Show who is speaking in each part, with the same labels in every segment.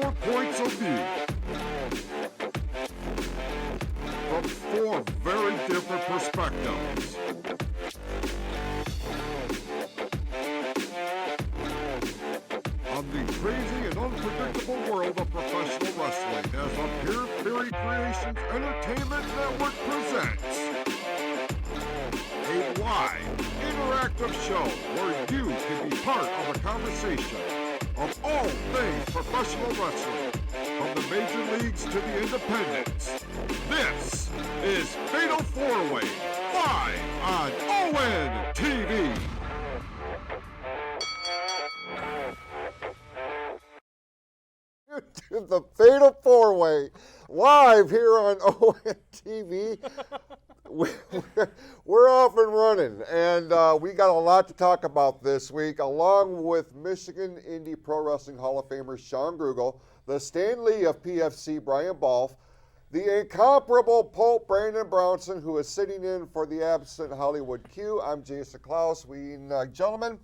Speaker 1: different points of view. From 4 very different perspectives. On the crazy and unpredictable world of professional wrestling as the Pure Theory Creations Entertainment Network presents a live, interactive show where you can be part of a conversation of all things professional wrestling, from the major leagues to the independents. This is Fatal 4-Way, live on ON TV.
Speaker 2: To the Fatal 4-Way, live here on ONTV. We're off and running, and we got a lot to talk about this week, along with Michigan Indie Pro Wrestling Hall of Famer Shawn Brian, the Stan Lee of PFC Brian Balfe, the incomparable Pope Brandon Brownson, who is sitting in for the absent Hollywood Q. I'm Jason Klaus. Gentlemen,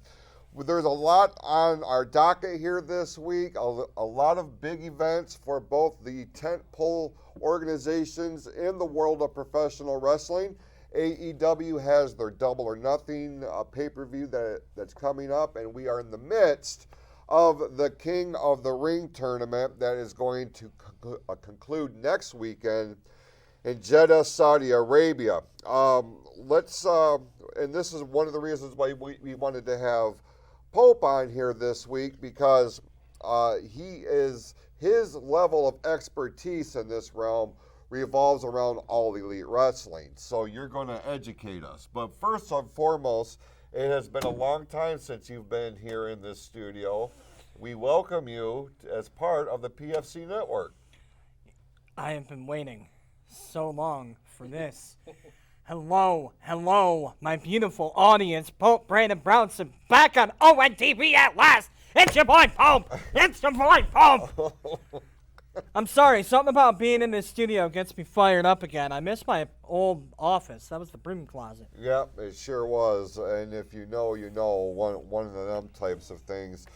Speaker 2: there's a lot on our docket here this week, a lot of big events for both the tentpole organizations in the world of professional wrestling. AEW has their Double or Nothing pay-per-view that's coming up, and we are in the midst of the King of the Ring tournament that is going to conclude next weekend in Jeddah, Saudi Arabia. And this is one of the reasons why we wanted to have Pope on here this week, because his level of expertise in this realm revolves around All Elite Wrestling. So you're going to educate us. But first and foremost, it has been a long time since you've been here in this studio. We welcome you as part of the PFC network.
Speaker 3: I have been waiting so long for this. Hello, my beautiful audience. Pope Brandon Brownson back on ONTV at last. It's your boy Pope. I'm sorry, something about being in this studio gets me fired up again. I miss my old office. That was the broom closet.
Speaker 2: Yep, it sure was. And if you know, you know, one of them types of things.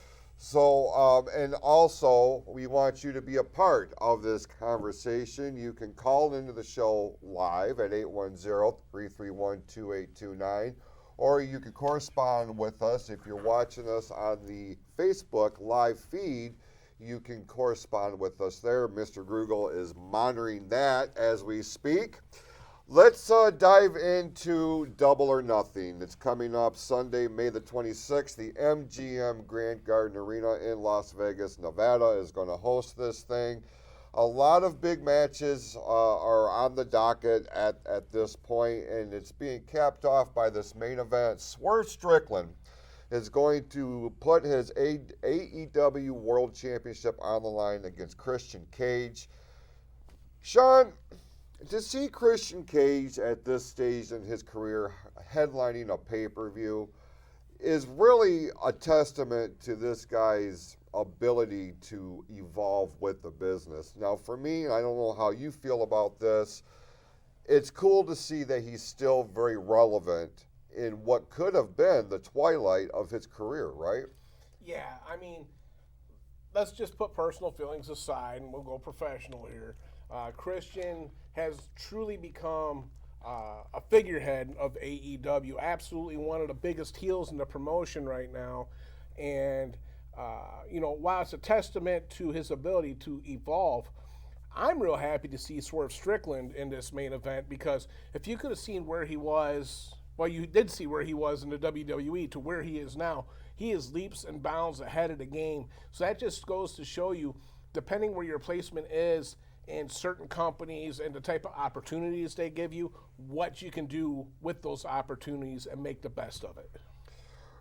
Speaker 2: So, and also, we want you to be a part of this conversation. You can call into the show live at 810-331-2829, or you can correspond with us. If you're watching us on the Facebook live feed, you can correspond with us there. Mr. Grugel is monitoring that as we speak. Let's dive into Double or Nothing. It's coming up Sunday, May the 26th. The MGM Grand Garden Arena in Las Vegas, Nevada is going to host this thing. A lot of big matches are on the docket at this point, and it's being capped off by this main event. Swerve Strickland is going to put his AEW World Championship on the line against Christian Cage. Shawn, to see Christian Cage at this stage in his career headlining a pay-per-view is really a testament to this guy's ability to evolve with the business. Now, for me, I don't know how you feel about this, it's cool to see that he's still very relevant in what could have been the twilight of his career, right?
Speaker 4: Yeah, I mean, let's just put personal feelings aside and we'll go professional here. Christian has truly become a figurehead of AEW, absolutely one of the biggest heels in the promotion right now. And, while it's a testament to his ability to evolve, I'm real happy to see Swerve Strickland in this main event, because if you could have seen where he was, well, you did see where he was in the WWE to where he is now. He is leaps and bounds ahead of the game. So that just goes to show you, depending where your placement is in certain companies and the type of opportunities they give you, what you can do with those opportunities and make the best of it.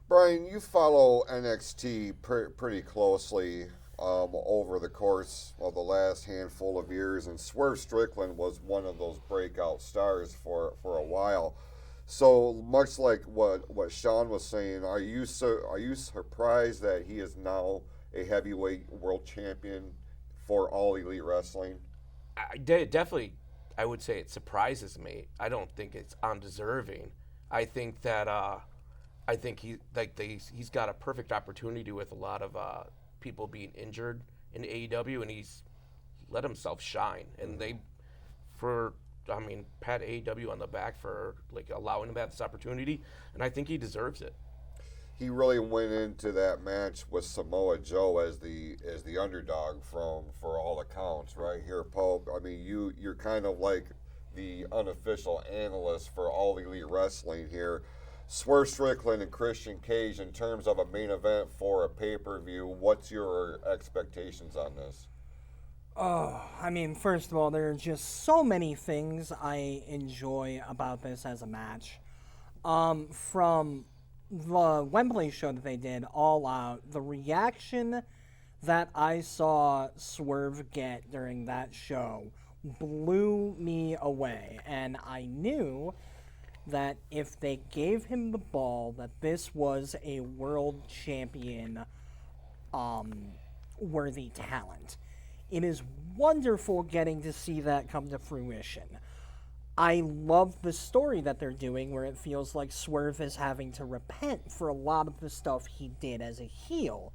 Speaker 2: Brian, you follow NXT pretty closely over the course of the last handful of years, and Swerve Strickland was one of those breakout stars for a while. So much like what Shawn was saying, are you surprised that he is now a heavyweight world champion for All Elite Wrestling?
Speaker 5: Definitely, I would say it surprises me. I don't think it's undeserving. I think that he's got a perfect opportunity with a lot of people being injured in AEW, and he's let himself shine. And pat AEW on the back for like allowing him to have this opportunity, and I think he deserves it.
Speaker 2: He really went into that match with Samoa Joe as the underdog for all accounts, right here, Pope. I mean, you're kind of like the unofficial analyst for All Elite Wrestling here. Swerve Strickland and Christian Cage, in terms of a main event for a pay-per-view, what's your expectations on this?
Speaker 3: Oh, I mean, first of all, there are just so many things I enjoy about this as a match. From the Wembley show that they did, All Out, the reaction that I saw Swerve get during that show blew me away. And I knew that if they gave him the ball, that this was a world champion worthy talent. It is wonderful getting to see that come to fruition. I love the story that they're doing where it feels like Swerve is having to repent for a lot of the stuff he did as a heel.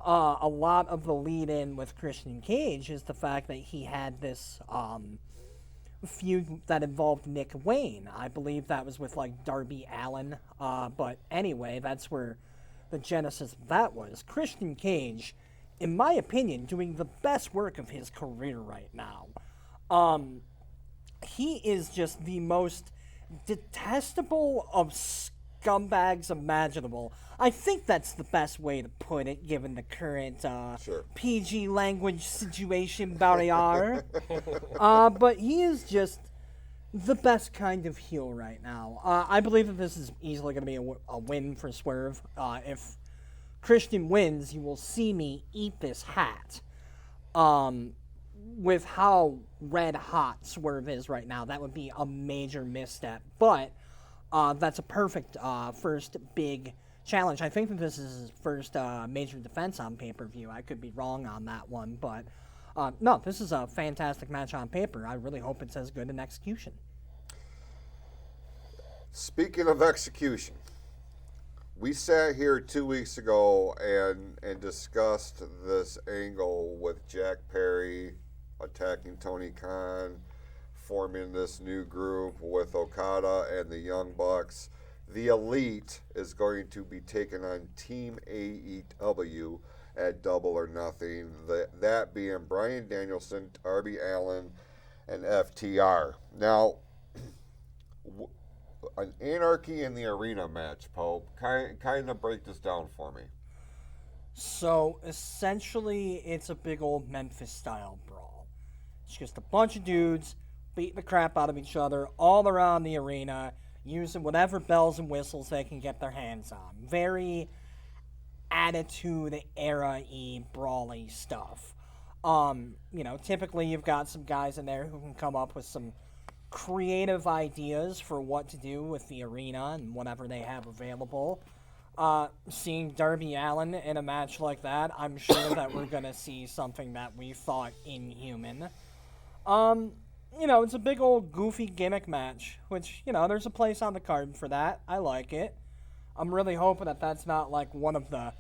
Speaker 3: A lot of the lead-in with Christian Cage is the fact that he had this feud that involved Nick Wayne. I believe that was with like Darby Allin. But anyway, that's where the genesis of that was. Christian Cage, in my opinion, doing the best work of his career right now. He is just the most detestable of scumbags imaginable. I think that's the best way to put it, given the current PG language situation, Barrier. But he is just the best kind of heel right now. I believe that this is easily going to be a win for Swerve. If Christian wins, you will see me eat this hat. With how red hot Swerve is right now, that would be a major misstep. But that's a perfect first big challenge. I think that this is his first major defense on pay-per-view. I could be wrong on that one, but no, this is a fantastic match on paper. I really hope it's as good in execution.
Speaker 2: Speaking of execution, we sat here 2 weeks ago and discussed this angle with Jack Perry attacking Tony Khan, forming this new group with Okada and the Young Bucks. The Elite is going to be taking on Team AEW at Double or Nothing, that being Bryan Danielson, Darby Allin, and FTR. Now, an Anarchy in the Arena match, Pope. Kind of break this down for me.
Speaker 3: So, essentially, it's a big old Memphis-style brawl. It's just a bunch of dudes beating the crap out of each other all around the arena, using whatever bells and whistles they can get their hands on. Very Attitude Era-y, brawly stuff. Typically you've got some guys in there who can come up with some creative ideas for what to do with the arena and whatever they have available. Seeing Darby Allin in a match like that, I'm sure that we're going to see something that we thought inhuman. It's a big old goofy gimmick match, which, there's a place on the card for that. I like it. I'm really hoping that that's not like one of the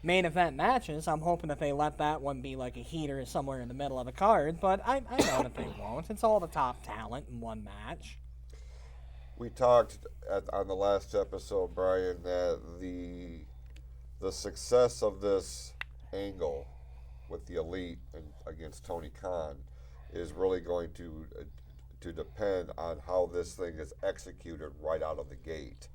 Speaker 3: main event matches. I'm hoping that they let that one be like a heater somewhere in the middle of the card, but I know that they won't. It's all the top talent in one match.
Speaker 2: We talked on the last episode, Brian, that the success of this angle with the Elite and against Tony Khan is really going to depend on how this thing is executed right out of the gate.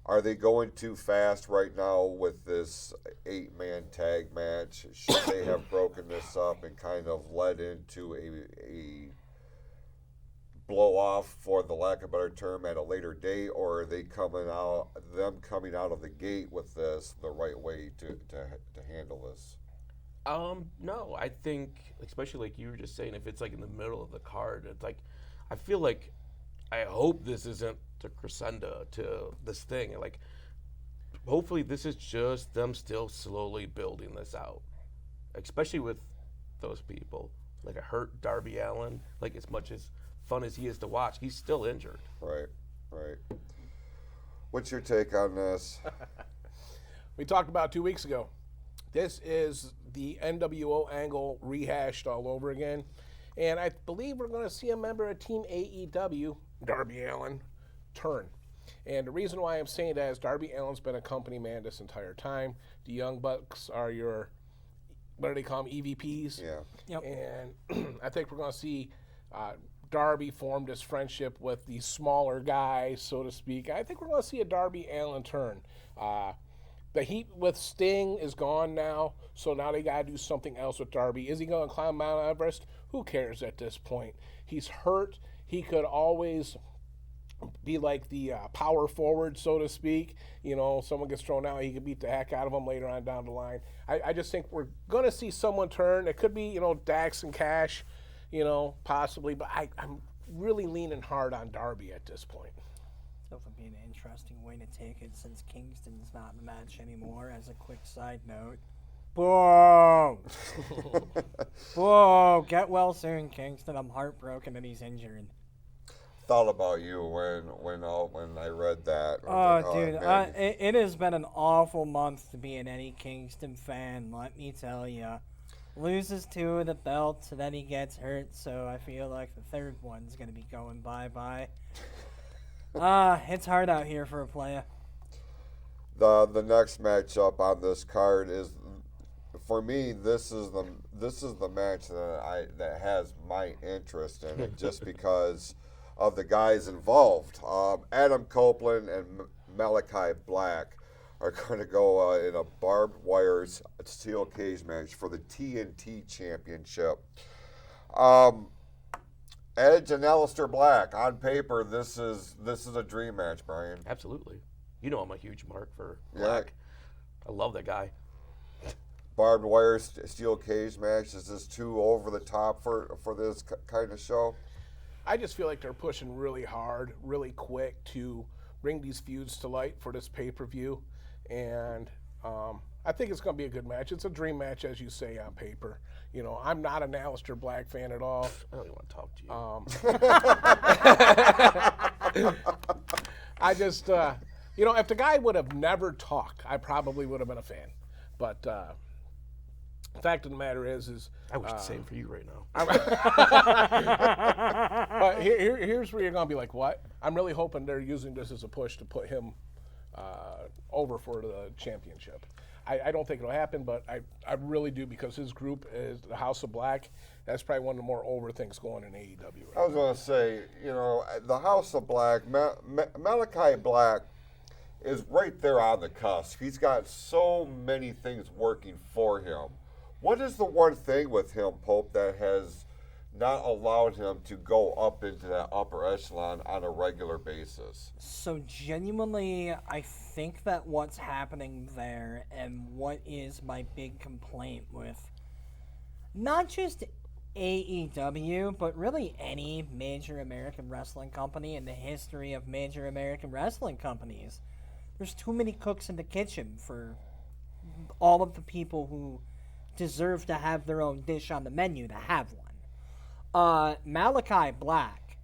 Speaker 2: Are they going too fast right now with this 8-man tag match? Should they have broken this up and kind of led into a blow-off, for the lack of a better term, at a later date? Or are they coming out of the gate with this the right way to handle this?
Speaker 5: No, I think, especially like you were just saying, if it's like in the middle of the card, it's like, I hope this isn't the crescendo to this thing. Like, hopefully this is just them still slowly building this out, especially with those people. Like a hurt Darby Allin, like as much as fun as he is to watch, he's still injured.
Speaker 2: Right. What's your take on this?
Speaker 4: We talked about 2 weeks ago. This is the NWO angle rehashed all over again. And I believe we're going to see a member of Team AEW, Darby Allin, turn. And the reason why I'm saying that is Darby Allin's been a company man this entire time. The Young Bucks are your, what do they call them, EVPs?
Speaker 2: Yeah.
Speaker 3: Yep.
Speaker 4: And I think we're going to see Darby form this friendship with the smaller guys, so to speak. I think we're going to see a Darby Allin turn. The heat with Sting is gone now, so now they got to do something else with Darby. Is he going to climb Mount Everest? Who cares at this point? He's hurt. He could always be like the power forward, so to speak. You know, someone gets thrown out, he could beat the heck out of him later on down the line. I just think we're going to see someone turn. It could be, you know, Dax and Cash, you know, possibly, but I'm really leaning hard on Darby at this point.
Speaker 3: That would be an interesting way to take it since Kingston's not in the match anymore. As a quick side note. Whoa! Whoa! Get well soon, Kingston. I'm heartbroken that he's injured.
Speaker 2: Thought about you when I read that.
Speaker 3: Oh, dude, it has been an awful month to be an Eddie Kingston fan. Let me tell you, loses 2 of the belts and then he gets hurt. So I feel like the third one's gonna be going bye. It's hard out here for a player.
Speaker 2: The next matchup on this card is, for me, this is the match that has my interest in it, just because of the guys involved. Adam Copeland and Malachi Black are going to go in a barbed wire steel cage match for the TNT Championship. Edge and Aleister Black. On paper, this is a dream match, Brian.
Speaker 5: Absolutely. You know I'm a huge mark for Black. I love that guy.
Speaker 2: Barbed wire steel cage match. Is this too over the top for this kind of show?
Speaker 4: I just feel like they're pushing really hard, really quick to bring these feuds to light for this pay-per-view. And I think it's going to be a good match. It's a dream match, as you say, on paper. You know, I'm not an Aleister Black fan at all.
Speaker 5: I don't even want to talk to you.
Speaker 4: I just, you know, if the guy would have never talked, I probably would have been a fan. But the fact of the matter is
Speaker 5: I wish the same for you right now.
Speaker 4: But here's where you're going to be like, what? I'm really hoping they're using this as a push to put him over for the championship. I don't think it'll happen, but I really do, because his group is the House of Black. That's probably one of the more over things going in AEW. Right
Speaker 2: I was going to say, you know, the House of Black, Malachi Black is right there on the cusp. He's got so many things working for him. What is the one thing with him, Pope, that has not allowed him to go up into that upper echelon on a regular basis?
Speaker 3: So genuinely, I think that what's happening there, and what is my big complaint with not just AEW, but really any major American wrestling company in the history of major American wrestling companies, there's too many cooks in the kitchen for all of the people who deserve to have their own dish on the menu to have one. Malachi Black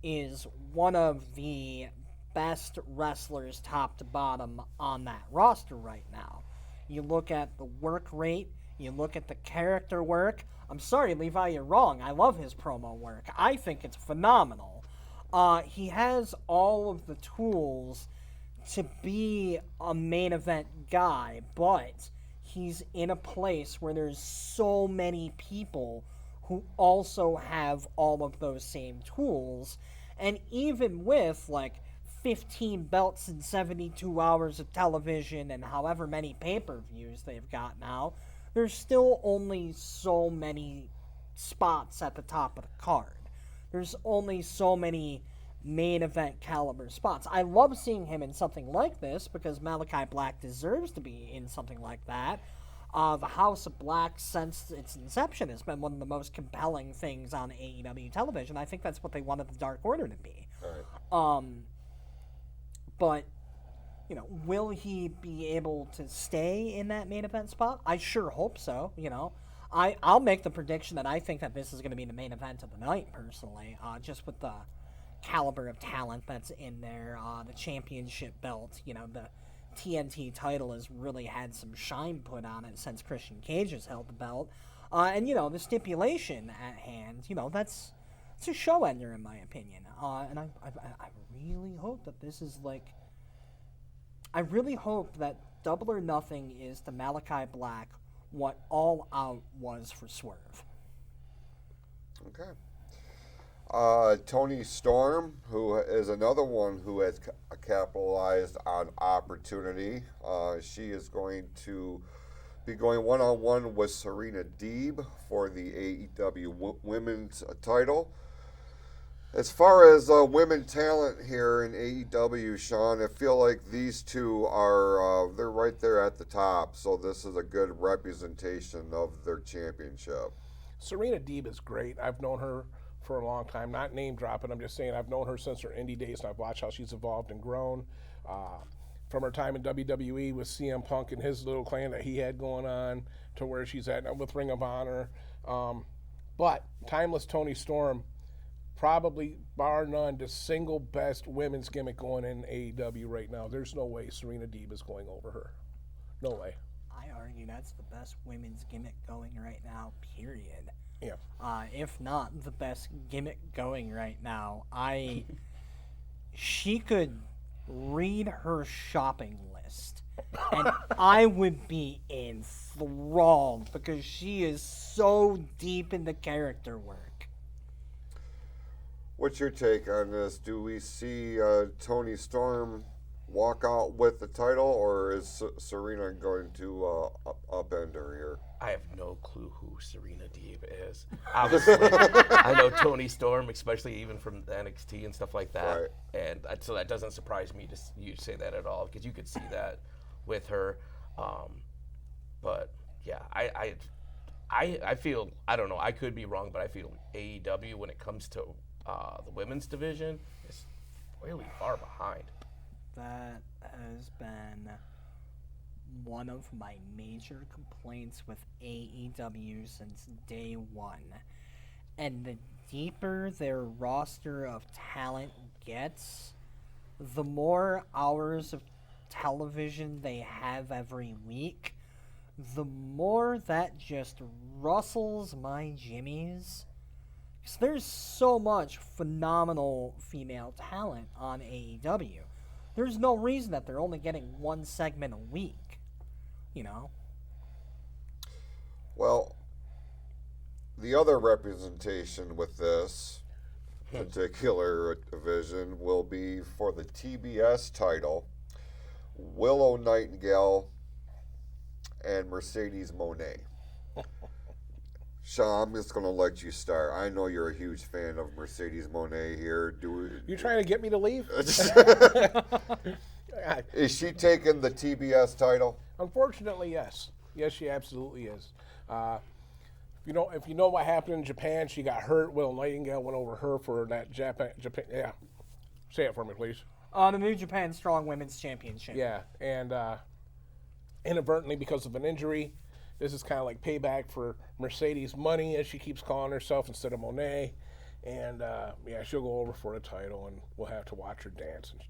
Speaker 3: is one of the best wrestlers top to bottom on that roster right now. You look at the work rate, you look at the character work. I'm sorry, Levi, you're wrong. I love his promo work. I think it's phenomenal. He has all of the tools to be a main event guy, but he's in a place where there's so many people who also have all of those same tools. And even with like 15 belts and 72 hours of television and however many pay-per-views they've got now, there's still only so many spots at the top of the card. There's only so many main event caliber spots. I love seeing him in something like this because Malachi Black deserves to be in something like that. The House of Black, since its inception, has been one of the most compelling things on AEW television. I think that's what they wanted the Dark Order to be.
Speaker 2: Right.
Speaker 3: But, you know, will he be able to stay in that main event spot? I sure hope so, you know. I'll make the prediction that I think that this is going to be the main event of the night, personally, just with the caliber of talent that's in there, the championship belt, you know, the TNT title has really had some shine put on it since Christian Cage has held the belt. And, the stipulation at hand, it's a show ender in my opinion. And I really hope that this is I really hope that Double or Nothing is the Malachi Black what All Out was for Swerve.
Speaker 2: Okay. Toni Storm, who is another one who has capitalized on opportunity. She is going to be going one-on-one with Serena Deeb for the AEW Women's title. As far as women talent here in AEW, Sean, I feel like these two are they're right there at the top. So this is a good representation of their championship.
Speaker 4: Serena Deeb is great. I've known her for a long time. Not name dropping, I'm just saying I've known her since her indie days, and I've watched how she's evolved and grown. From her time in WWE with CM Punk and his little clan that he had going on to where she's at now with Ring of Honor. But timeless Toni Storm, probably bar none, the single best women's gimmick going in AEW right now. There's no way Serena Deeb is going over her. No way.
Speaker 3: I argue that's the best women's gimmick going right now, period.
Speaker 4: Yeah.
Speaker 3: If not the best gimmick going right now. She could read her shopping list and I would be enthralled because she is so deep into character work.
Speaker 2: What's your take on this? Do we see Toni Storm walk out with the title, or is Serena going to upend her here?
Speaker 5: I have no clue who Serena Deeb is. Obviously, I know Toni Storm, especially even from the NXT and stuff like that.
Speaker 2: Right.
Speaker 5: And so that doesn't surprise me to you say that at all, because you could see that with her. But yeah, I feel, I don't know, I could be wrong, but I feel AEW when it comes to the women's division is really far behind.
Speaker 3: That has been one of my major complaints with AEW since day one. And the deeper their roster of talent gets, the more hours of television they have every week, the more that just rustles my jimmies. Because there's so much phenomenal female talent on AEW. There's no reason that they're only getting one segment a week,
Speaker 2: Well, the other representation with this particular division will be for the TBS title, Willow Nightingale and Mercedes Moné. Sean, I'm just going to let you start. I know you're a huge fan of Mercedes Moné here.
Speaker 4: You trying to get me to leave?
Speaker 2: Is she taking the TBS title?
Speaker 4: Unfortunately, yes. Yes, she absolutely is. If you know what happened in Japan, she got hurt. Will Nightingale went over her for that Japan. Yeah, say it for me, please.
Speaker 3: The New Japan Strong Women's Championship.
Speaker 4: Yeah, and inadvertently because of an injury, this is kind of like payback for Mercedes Money, as she keeps calling herself instead of Monet. And she'll go over for a title, and we'll have to watch her dance. And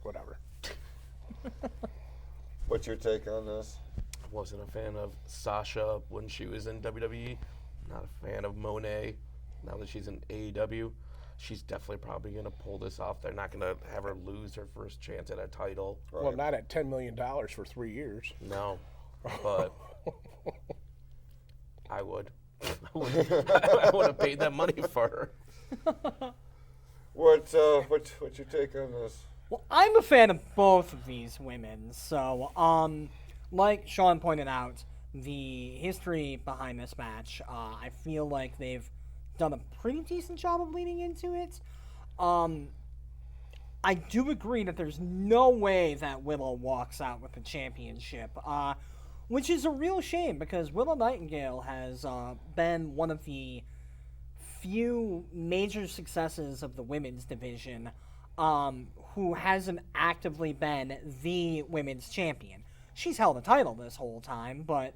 Speaker 4: whatever.
Speaker 2: What's your take on this?
Speaker 5: I wasn't a fan of Sasha when she was in WWE. Not a fan of Monet now that she's in AEW. She's definitely probably going to pull this off. They're not going to have her lose her first chance at a title.
Speaker 2: Right.
Speaker 4: Well, not at $10 million for 3 years.
Speaker 5: No, but I would. I would have paid that money for her.
Speaker 2: What's your take on this?
Speaker 3: Well, I'm a fan of both of these women, so, like Sean pointed out, the history behind this match, I feel like they've done a pretty decent job of leading into it. I do agree that there's no way that Willow walks out with the championship, which is a real shame because Willow Nightingale has been one of the few major successes of the women's division who hasn't actively been the women's champion. She's held a title this whole time, but,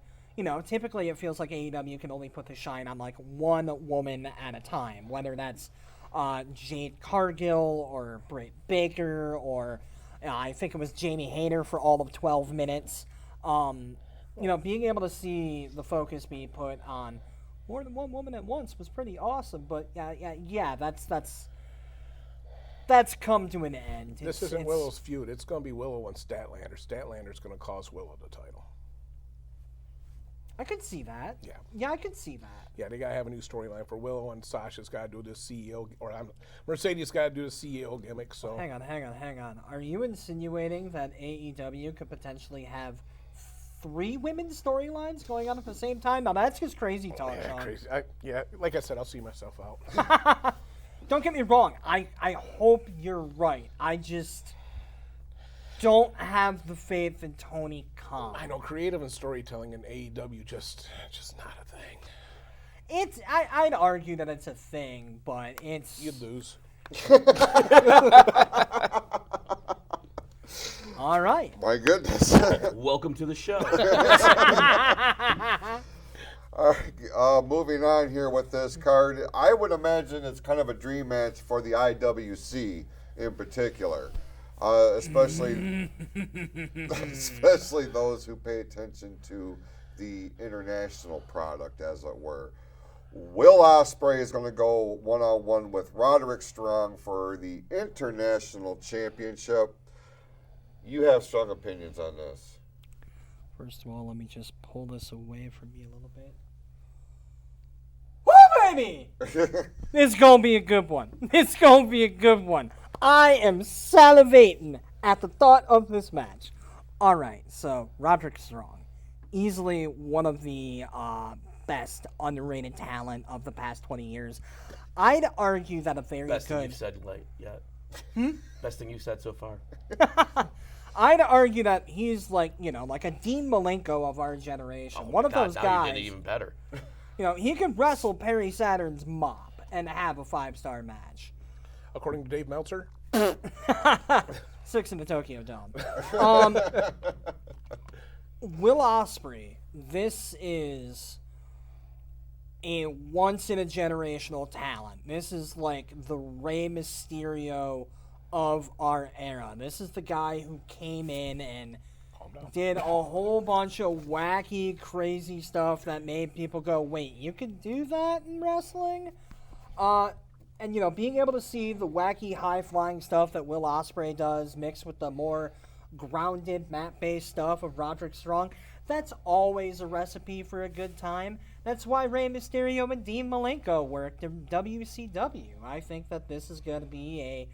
Speaker 3: typically it feels like AEW can only put the shine on, one woman at a time, whether that's Jade Cargill or Britt Baker or I think it was Jamie Hayter for all of 12 minutes. Being able to see the focus be put on more than one woman at once was pretty awesome. But that's come to an end.
Speaker 4: This isn't Willow's feud. It's going to be Willow and Statlander. Statlander's going to cost Willow the title.
Speaker 3: I could see that.
Speaker 4: Yeah.
Speaker 3: Yeah, I could see that.
Speaker 4: Yeah, they got to have a new storyline for Willow, and Sasha's got to do the CEO, Mercedes got to do the CEO gimmick. So
Speaker 3: Hang on. Are you insinuating that AEW could potentially have 3 women's storylines going on at the same time? Now that's just crazy talk,
Speaker 4: yeah,
Speaker 3: Sean.
Speaker 4: crazy. Like I said, I'll see myself out.
Speaker 3: Don't get me wrong. I hope you're right. I just don't have the faith in Tony Khan.
Speaker 4: I know creative and storytelling in AEW just not a thing.
Speaker 3: I'd argue that it's a thing, but it's...
Speaker 4: You'd lose.
Speaker 3: All right.
Speaker 2: My goodness.
Speaker 5: Welcome to the show.
Speaker 2: All right, moving on here with this card. I would imagine it's kind of a dream match for the IWC in particular, especially those who pay attention to the international product, as it were. Will Ospreay is going to go one-on-one with Roderick Strong for the International Championship. You have strong opinions on this.
Speaker 3: First of all, let me just pull this away from you a little bit. Woo, baby! It's going to be a good one. It's going to be a good one. I am salivating at the thought of this match. All right, so Roderick Strong, easily one of the best underrated talent of the past 20 years. I'd argue that a very
Speaker 5: Best thing
Speaker 3: good...
Speaker 5: you've said yet. Best thing you've said so far.
Speaker 3: I'd argue that he's like a Dean Malenko of our generation. One of those
Speaker 5: now
Speaker 3: guys.
Speaker 5: You did it even better.
Speaker 3: He could wrestle Perry Saturn's mop and have a 5-star match.
Speaker 4: According to Dave Meltzer.
Speaker 3: 6 in the Tokyo Dome. Will Ospreay, this is a once-in-a-generational talent. This is like the Rey Mysterio of our era. This is the guy who came in and did a whole bunch of wacky, crazy stuff that made people go, wait, you could do that in wrestling? And, being able to see the wacky, high-flying stuff that Will Ospreay does mixed with the more grounded, mat-based stuff of Roderick Strong, that's always a recipe for a good time. That's why Rey Mysterio and Dean Malenko worked in WCW. I think that this is going to be a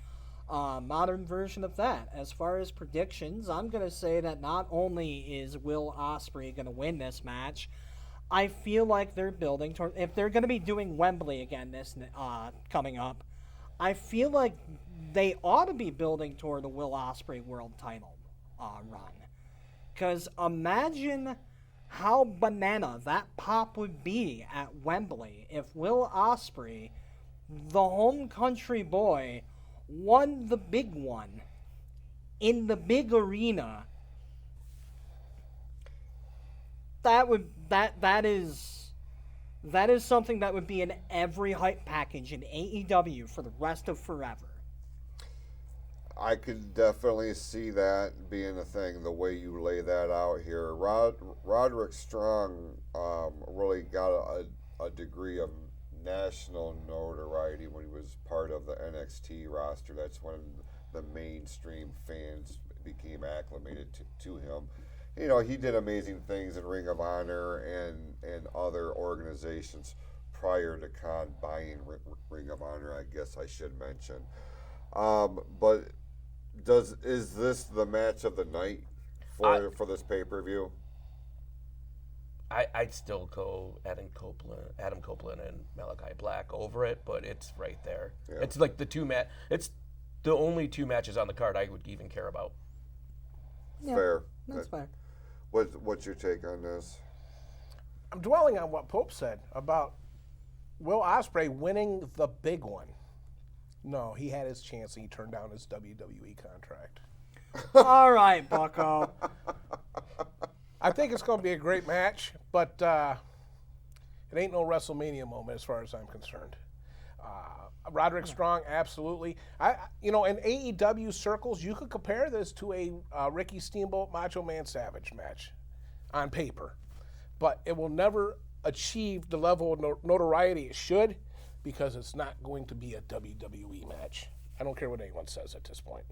Speaker 3: modern version of that. As far as predictions, I'm going to say that not only is Will Ospreay going to win this match, I feel like they're building toward, if they're going to be doing Wembley again this coming up, I feel like they ought to be building toward the Will Ospreay world title run. Because imagine how banana that pop would be at Wembley if Will Ospreay, the home country boy, won the big one in the big arena. That is something that would be in every hype package in AEW for the rest of forever.
Speaker 2: I could definitely see that being a thing, the way you lay that out here. Roderick Strong really got a degree of national notoriety when he was part of the NXT roster. That's when the mainstream fans became acclimated to him. He did amazing things in Ring of Honor and other organizations prior to Khan buying Ring of Honor, I guess I should mention. But is this the match of the night for this pay-per-view?
Speaker 5: I'd still go Adam Copeland and Malachi Black over it, but it's right there. Yeah. It's like it's the only 2 matches on the card I would even care about.
Speaker 3: Yeah,
Speaker 2: fair.
Speaker 3: That's fair.
Speaker 2: What's your take on this?
Speaker 4: I'm dwelling on what Pope said about Will Ospreay winning the big one. No, he had his chance and he turned down his WWE contract.
Speaker 3: All right, bucko.
Speaker 4: I think it's going to be a great match, but it ain't no WrestleMania moment as far as I'm concerned. Roderick Strong, absolutely. In AEW circles, you could compare this to a Ricky Steamboat Macho Man Savage match on paper, but it will never achieve the level of notoriety it should because it's not going to be a WWE match. I don't care what anyone says at this point.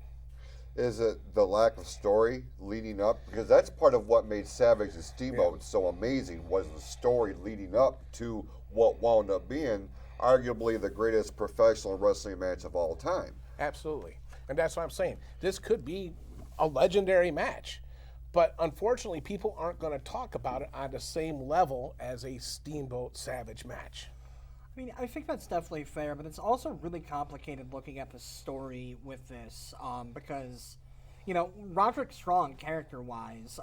Speaker 2: Is it the lack of story leading up? Because that's part of what made Savage and Steamboat so amazing, was the story leading up to what wound up being arguably the greatest professional wrestling match of all time.
Speaker 4: Absolutely. And that's what I'm saying. This could be a legendary match. But unfortunately, people aren't going to talk about it on the same level as a Steamboat Savage match.
Speaker 3: I mean, I think that's definitely fair, but it's also really complicated looking at the story with this because, Roderick Strong, character-wise,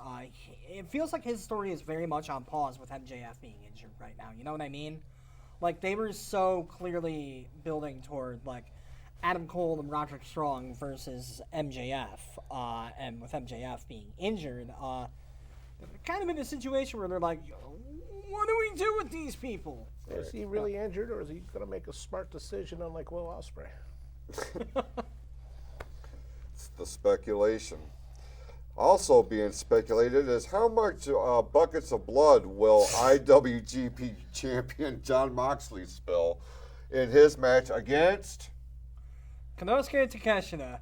Speaker 3: it feels like his story is very much on pause with MJF being injured right now. You know what I mean? Like, they were so clearly building toward, Adam Cole and Roderick Strong versus MJF, and with MJF being injured, they're kind of in a situation where they're like, what do we do with these people?
Speaker 4: Is he really injured, or is he going to make a smart decision unlike Will Ospreay?
Speaker 2: It's the speculation. Also being speculated is how much buckets of blood will IWGP champion Jon Moxley spill in his match against
Speaker 3: Konosuke Takeshita.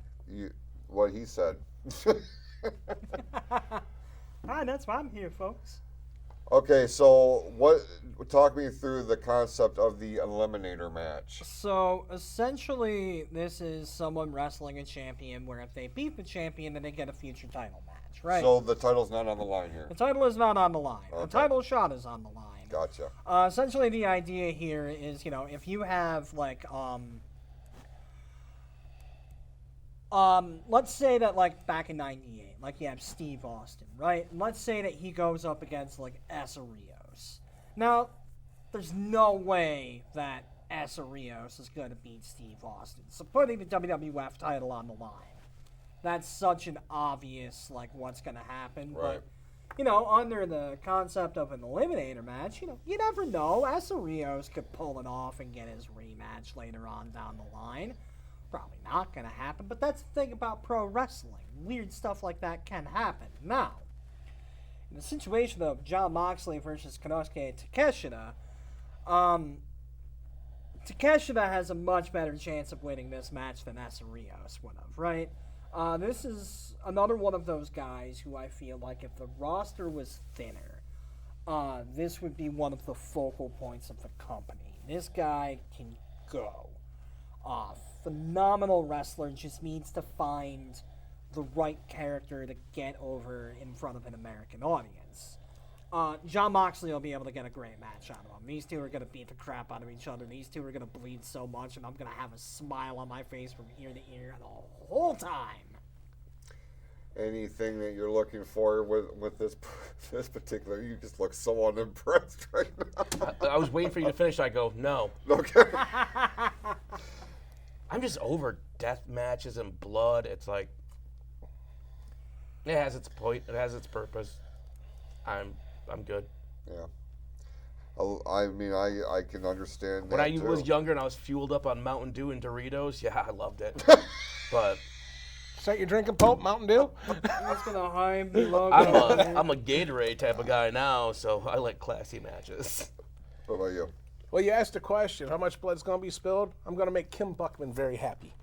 Speaker 2: What he said.
Speaker 3: Alright, that's why I'm here, folks.
Speaker 2: Okay, so talk me through the concept of the Eliminator match.
Speaker 3: So, essentially, this is someone wrestling a champion where if they beat the champion, then they get a future title match, right?
Speaker 2: So the title's not on the line here.
Speaker 3: The title is not on the line.
Speaker 2: Okay.
Speaker 3: The title shot is on the line.
Speaker 2: Gotcha.
Speaker 3: Essentially, the idea here is, if you have, let's say that, back in 98, you have Steve Austin, right? And let's say that he goes up against, Essa Rios. Now, there's no way that Essa Rios is going to beat Steve Austin. So putting the WWF title on the line, that's such an obvious, what's going to happen.
Speaker 2: Right.
Speaker 3: But, under the concept of an eliminator match, you never know. Essa Rios could pull it off and get his rematch later on down the line. Probably not going to happen, but that's the thing about pro wrestling. Weird stuff like that can happen. Now, in the situation of Jon Moxley versus Konosuke Takeshita, Takeshita has a much better chance of winning this match than Essa Rios would have, right? This is another one of those guys who I feel like if the roster was thinner, this would be one of the focal points of the company. This guy can go. Phenomenal wrestler, just needs to find the right character to get over in front of an American audience. Jon Moxley will be able to get a great match out of him. These two are going to beat the crap out of each other. These two are going to bleed so much, and I'm going to have a smile on my face from ear to ear the whole time.
Speaker 2: Anything that you're looking for with this particular? You just look so unimpressed right now.
Speaker 5: I was waiting for you to finish. I go, no.
Speaker 2: Okay.
Speaker 5: I'm just over death matches and blood. It's like it has its point. It has its purpose. I'm good.
Speaker 2: Yeah. I mean, I can understand that.
Speaker 5: When I
Speaker 2: too.
Speaker 5: was younger and I was fueled up on Mountain Dew and Doritos, yeah, I loved it. But
Speaker 4: Is that your drinking, Pope? Mountain Dew?
Speaker 3: He's going to hype the logo.
Speaker 5: I'm a Gatorade type of guy now, so I like classy matches.
Speaker 2: What about you?
Speaker 4: Well, you asked a question. How much blood's going to be spilled? I'm going to make Kim Buckman very happy.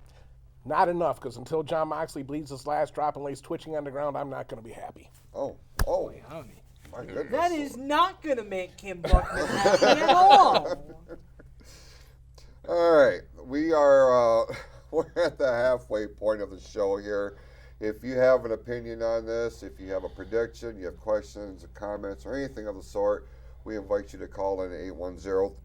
Speaker 4: Not enough, because until Jon Moxley bleeds his last drop and lays twitching on the ground, I'm not going to be happy.
Speaker 2: Oh,
Speaker 3: Howdy.
Speaker 2: my goodness.
Speaker 3: That is not going to make Kim Buckman happy at all.
Speaker 2: All right, we are we're at the halfway point of the show here. If you have an opinion on this, if you have a prediction, you have questions or comments or anything of the sort, we invite you to call in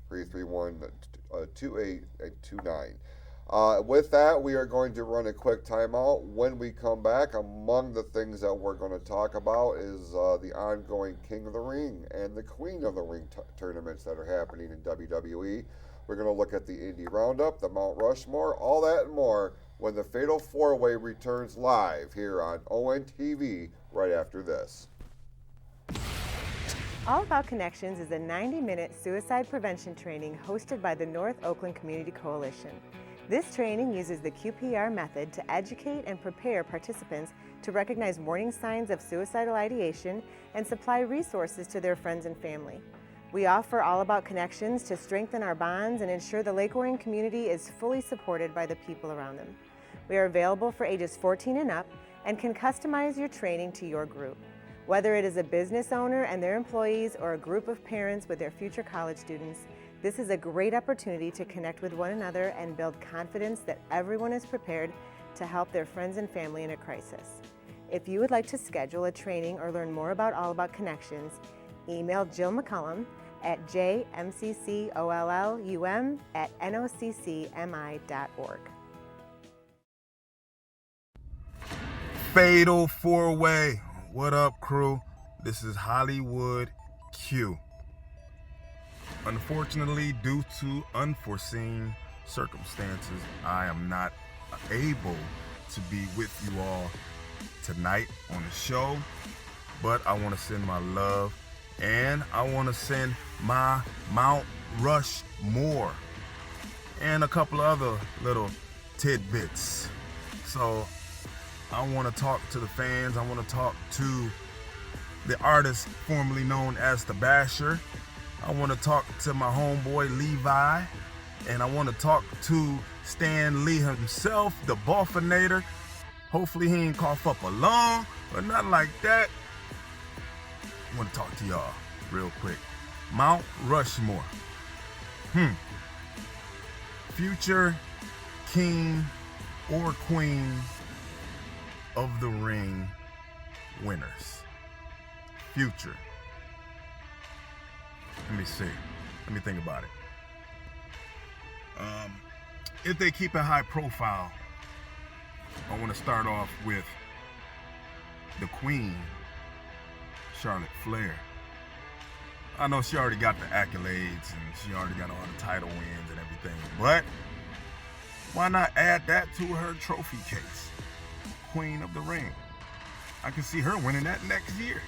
Speaker 2: 810-331-2829. With that, we are going to run a quick timeout. When we come back, among the things that we're going to talk about is the ongoing King of the Ring and the Queen of the Ring tournaments that are happening in WWE. We're going to look at the Indie Roundup, the Mount Rushmore, all that and more when the Fatal 4-Way returns live here on ONTV right after this.
Speaker 6: All About Connections is a 90-minute suicide prevention training hosted by the North Oakland Community Coalition. This training uses the QPR method to educate and prepare participants to recognize warning signs of suicidal ideation and supply resources to their friends and family. We offer All About Connections to strengthen our bonds and ensure the Lake Orion community is fully supported by the people around them. We are available for ages 14 and up and can customize your training to your group. Whether it is a business owner and their employees or a group of parents with their future college students, this is a great opportunity to connect with one another and build confidence that everyone is prepared to help their friends and family in a crisis. If you would like to schedule a training or learn more about All About Connections, email Jill McCullum at jmccollum@noccmi.org.
Speaker 7: Fatal four-way. What up, crew? This is Hollywood Q. Unfortunately, due to unforeseen circumstances, I am not able to be with you all tonight on the show, but I want to send my love and I want to send my Mount Rushmore and a couple of other little tidbits. So I want to talk to the fans. I want to talk to the artist formerly known as the Basher. I want to talk to my homeboy Levi, and I want to talk to Stan Lee himself, the Buffinator. Hopefully he ain't cough up a lung, but nothing like that. I want to talk to y'all real quick. Mount Rushmore. Future king or queen of the ring winners. Future. Let me see. Let me think about it. If they keep it high profile, I want to start off with the queen, Charlotte Flair. I know she already got the accolades and she already got all the title wins and everything, but why not add that to her trophy case? Queen of the Ring. I can see her winning that next year.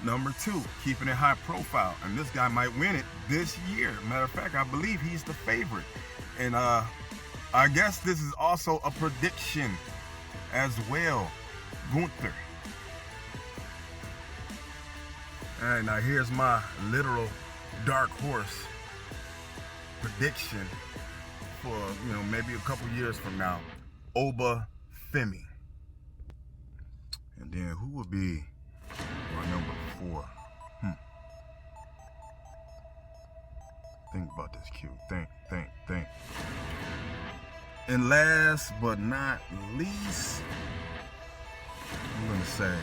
Speaker 7: Number 2, keeping it high profile, and this guy might win it this year. Matter of fact, I believe he's the favorite. And I guess this is also a prediction as well. Gunther. All right, now here's my literal dark horse prediction for, maybe a couple years from now. Oba Femi. And then who would be my number 4? Think about this, Q. Think. And last but not least, I'm gonna say,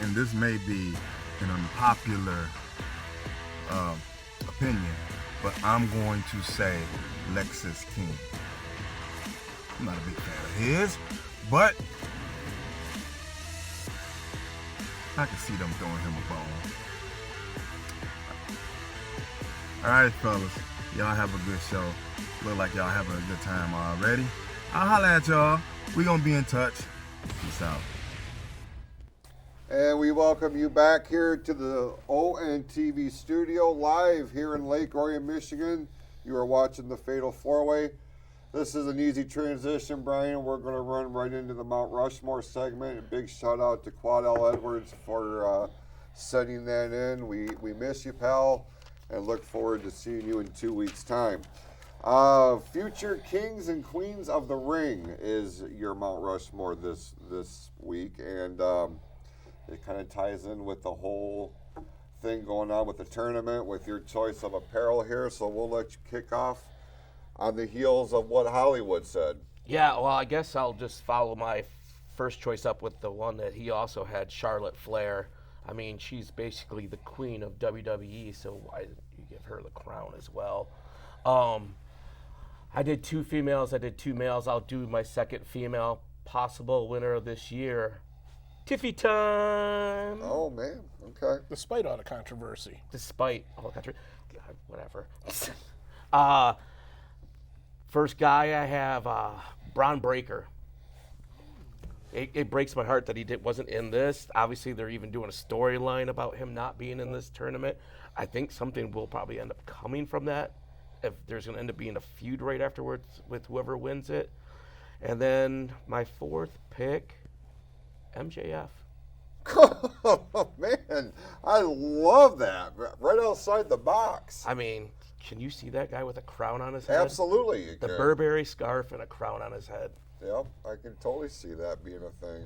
Speaker 7: and this may be an unpopular opinion, but I'm going to say Lexus King. I'm not a big fan of his, but I can see them throwing him a bone. All right, fellas, y'all have a good show. Look like y'all having a good time already. I'll holler at y'all. We gonna be in touch. Peace out.
Speaker 2: And we welcome you back here to the ONTV studio, live here in Lake Orion, Michigan. You are watching the Fatal 4-Way. This is an easy transition, Brian. We're going to run right into the Mount Rushmore segment. A big shout out to Quad L. Edwards for sending that in. We miss you, pal, and look forward to seeing you in 2 weeks' time. Future Kings and Queens of the Ring is your Mount Rushmore this week, and it kind of ties in with the whole thing going on with the tournament, with your choice of apparel here. So we'll let you kick off on the heels of what Hollywood said.
Speaker 5: Yeah, well, I guess I'll just follow my first choice up with the one that he also had, Charlotte Flair. I mean, she's basically the queen of WWE, so why didn't you give her the crown as well? I did 2 females, I did 2 males. I'll do my second female possible winner of this year. Tiffy time.
Speaker 2: Oh, man. Okay.
Speaker 4: Despite all the controversy.
Speaker 5: Despite all the controversy. Whatever. First guy I have, Braun Breaker. it breaks my heart that he wasn't in this. Obviously, they're even doing a storyline about him not being in this tournament. I think something will probably end up coming from that. If there's going to end up being a feud right afterwards with whoever wins it. And then my fourth pick, MJF.
Speaker 2: Oh, man, I love that. Right outside the box.
Speaker 5: I mean, can you see that guy with a crown on his head?
Speaker 2: Absolutely, you
Speaker 5: The
Speaker 2: can.
Speaker 5: Burberry scarf and a crown on his head.
Speaker 2: Yep, I can totally see that being a thing.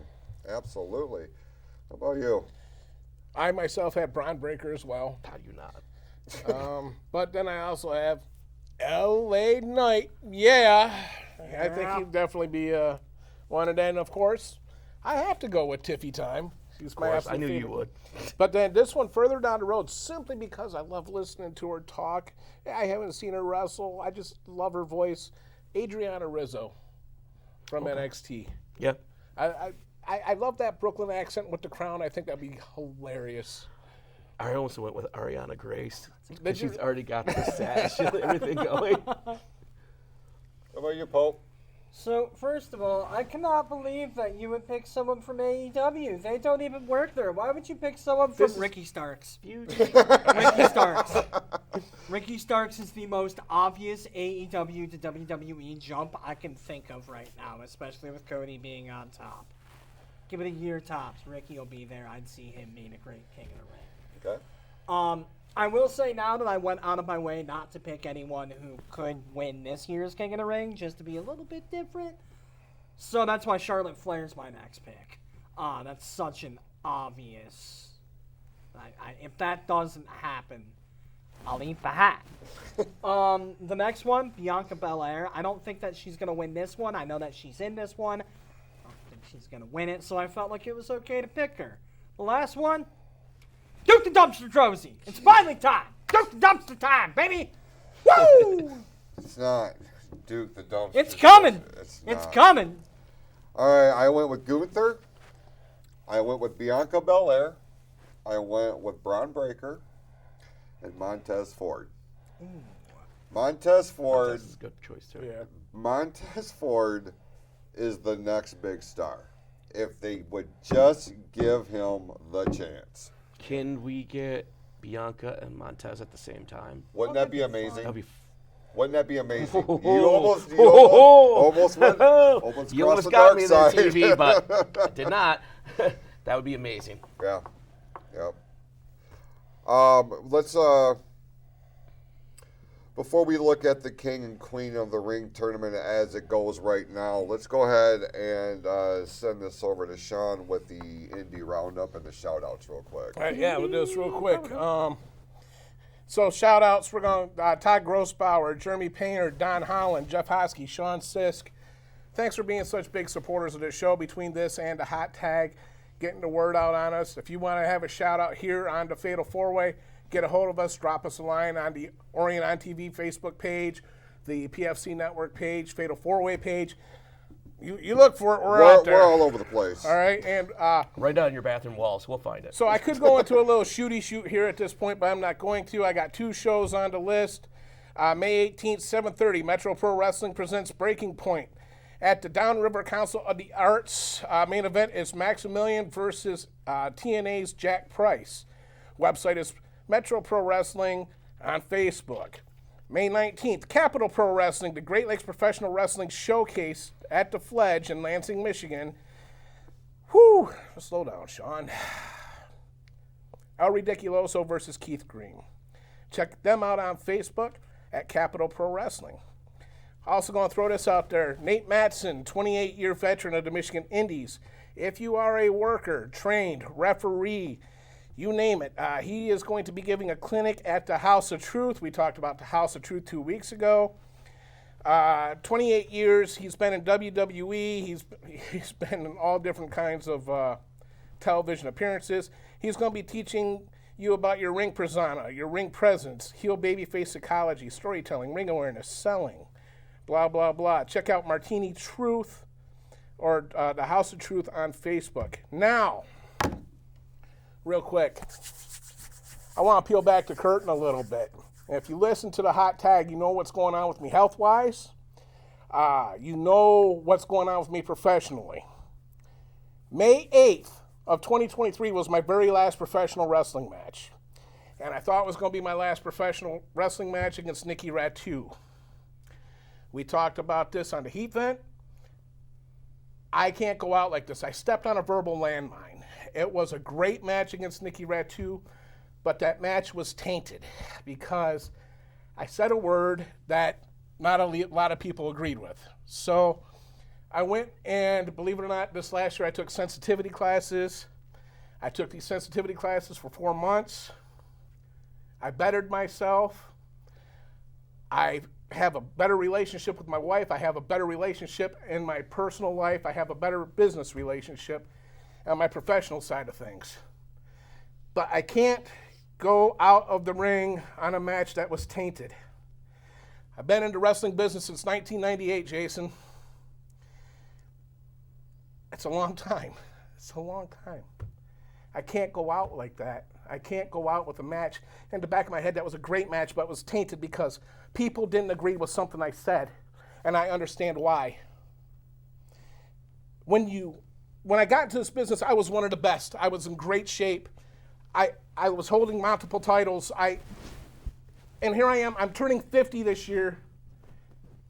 Speaker 2: Absolutely. How about you?
Speaker 4: I myself have Braun Breaker as well.
Speaker 5: How do you not?
Speaker 4: But then I also have LA Knight. Yeah. I think he'd definitely be one. And then, of course, I have to go with Tiffy Time. She's my
Speaker 5: I
Speaker 4: absolute
Speaker 5: knew you
Speaker 4: favorite.
Speaker 5: would.
Speaker 4: But then this one further down the road, simply because I love listening to her talk. I haven't seen her wrestle. I just love her voice. Adriana Rizzo from NXT.
Speaker 5: Yeah.
Speaker 4: I love that Brooklyn accent with the crown. I think that'd be hilarious.
Speaker 5: I also went with Ariana Grace.
Speaker 4: Did
Speaker 5: Because
Speaker 4: you?
Speaker 5: she's already got the sash and everything going.
Speaker 2: How about you, Pope?
Speaker 3: So, first of all, I cannot believe that you would pick someone from AEW. They don't even work there. Why would you pick someone from Ricky Starks? Ricky Starks. Ricky Starks is the most obvious AEW to WWE jump I can think of right now, especially with Cody being on top. Give it a year tops. Ricky will be there. I'd see him being a great King of the Ring.
Speaker 2: Okay.
Speaker 3: I will say now that I went out of my way not to pick anyone who could win this year's King of the Ring, just to be a little bit different. So that's why Charlotte Flair's my next pick. That's such an obvious. If that doesn't happen, I'll eat the hat. The next one, Bianca Belair. I don't think that she's going to win this one. I know that she's in this one. I don't think she's going to win it, so I felt like it was okay to pick her. The last one, Duke the Dumpster Drosy. It's finally time. Duke the Dumpster time, baby. Woo!
Speaker 2: It's not Duke the Dumpster.
Speaker 3: It's coming.
Speaker 2: It's
Speaker 3: It's
Speaker 2: not.
Speaker 3: coming.
Speaker 2: All right, I went with Gunther. I went with Bianca Belair. I went with Braun Breaker. And Montez Ford. Montez Ford.
Speaker 5: That's a good choice, too.
Speaker 4: Yeah.
Speaker 2: Montez Ford is the next big star. If they would just give him the chance.
Speaker 5: Can we get Bianca and Montez at the same time?
Speaker 2: Wouldn't that be amazing?
Speaker 5: That'd be
Speaker 2: Wouldn't that be amazing?
Speaker 5: Oh.
Speaker 2: You almost went, almost
Speaker 5: You
Speaker 2: crossed
Speaker 5: almost
Speaker 2: the
Speaker 5: got
Speaker 2: dark
Speaker 5: me
Speaker 2: side.
Speaker 5: there, TV, but I did not. That would be amazing.
Speaker 2: Yeah. Yep. Let's before we look at the King and Queen of the Ring tournament as it goes right now, let's go ahead and send this over to Shawn with the indie roundup and the shout outs real quick.
Speaker 4: All right, yeah, we'll do this real quick. So shout outs, we're going Todd Grossbauer, Jeremy Painter, Don Holland, Jeff Hosky, Sean Sisk. Thanks for being such big supporters of this show. Between this and the hot tag, getting the word out on us. If you want to have a shout out here on the Fatal 4-Way, get a hold of us, drop us a line on the Orion on TV Facebook page, the PFC Network page, Fatal 4-Way page. You look for it, we're out there.
Speaker 2: We're all over the place.
Speaker 4: All right, and
Speaker 5: Right on your bathroom walls. We'll find it.
Speaker 4: so I could go into a little shooty shoot here at this point, but I'm not going to. I got 2 shows on the list. May 18th, 7:30, Metro Pro Wrestling presents Breaking Point at the Downriver Council of the Arts. Main event is Maximilian versus TNA's Jack Price. Website is Metro Pro Wrestling on Facebook. May 19th, Capital Pro Wrestling, the Great Lakes Professional Wrestling Showcase at the Fledge in Lansing, Michigan. Whew, slow down, Sean. El Ridiculoso versus Keith Green. Check them out on Facebook at Capital Pro Wrestling. Also going to throw this out there. Nate Matson, 28-year veteran of the Michigan Indies. If you are a worker, trained, referee, you name it, he is going to be giving a clinic at the House of Truth. We talked about the House of Truth 2 weeks ago. 28 years, he's been in WWE. He's been in all different kinds of television appearances. He's going to be teaching you about your ring persona, your ring presence, heel babyface psychology, storytelling, ring awareness, selling, blah, blah, blah. Check out Martini Truth or the House of Truth on Facebook. Now, real quick, I want to peel back the curtain a little bit. And if you listen to the hot tag, you know what's going on with me health-wise. You know what's going on with me professionally. May 8th of 2023 was my very last professional wrestling match. And I thought it was going to be my last professional wrestling match against Nikki Ratu. We talked about this on the Heat vent. I can't go out like this. I stepped on a verbal landmine. It was a great match against Nikki Ratu, but that match was tainted because I said a word that not a lot of people agreed with. So I went and, believe it or not, this last year I took sensitivity classes. I took these sensitivity classes for 4 months. I bettered myself. I have a better relationship with my wife. I have a better relationship in my personal life. I have a better business relationship on my professional side of things. But I can't go out of the ring on a match that was tainted. I've been in the wrestling business since 1998, Jason. It's a long time. It's a long time. I can't go out like that. I can't go out with a match. In the back of my head, that was a great match, but it was tainted because people didn't agree with something I said, and I understand why. When I got into this business, I was one of the best. I was in great shape. I was holding multiple titles. And here I am. I'm turning 50 this year,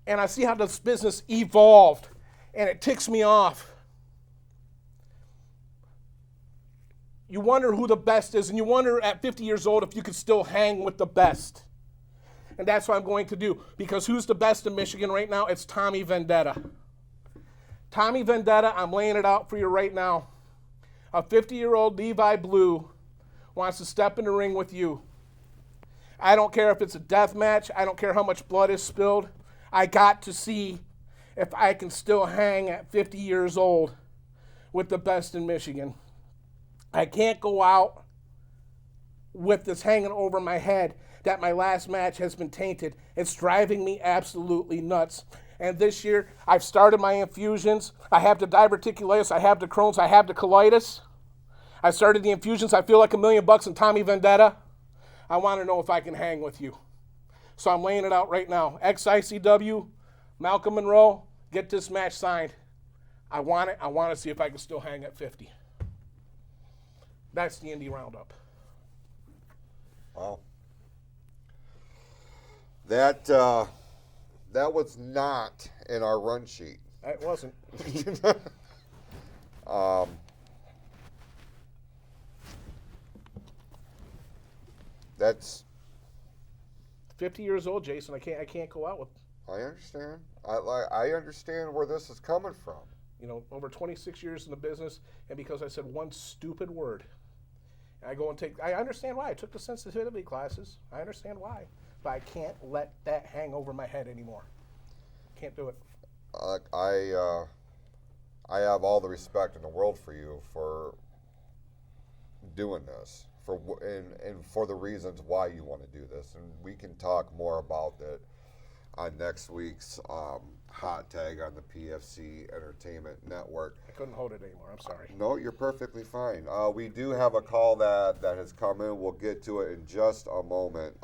Speaker 4: and I see how this business evolved, and it ticks me off. You wonder who the best is, and you wonder at 50 years old if you could still hang with the best. And that's what I'm going to do, because who's the best in Michigan right now? It's Tommy Vendetta. Tommy Vendetta, I'm laying it out for you right now. A 50-year-old Levi Blue wants to step in the ring with you. I don't care if it's a death match. I don't care how much blood is spilled. I got to see if I can still hang at 50 years old with the best in Michigan. I can't go out with this hanging over my head that my last match has been tainted. It's driving me absolutely nuts. And this year, I've started my infusions. I have the diverticulitis, I have the Crohn's, I have the colitis. I started the infusions. I feel like $1 million in Tommy Vendetta. I want to know if I can hang with you. So I'm laying it out right now. Ex-ICW, Malcolm Monroe, get this match signed. I want it. I want to see if I can still hang at 50. That's the Indie Roundup.
Speaker 2: Wow. That was not in our run sheet.
Speaker 4: It wasn't.
Speaker 2: That's
Speaker 4: 50 years old, Jason. I can't go out with.
Speaker 2: I understand. I understand where this is coming from.
Speaker 4: Over 26 years in the business, and because I said one stupid word, I go and I understand why. I took the sensitivity classes. I understand why. But I can't let that hang over my head anymore. Can't do it.
Speaker 2: I have all the respect in the world for you for doing this, and for the reasons why you want to do this. And we can talk more about that on next week's Hot Tag on the PFC Entertainment Network.
Speaker 4: I couldn't hold it anymore. I'm sorry.
Speaker 2: No, you're perfectly fine. We do have a call that has come in. We'll get to it in just a moment.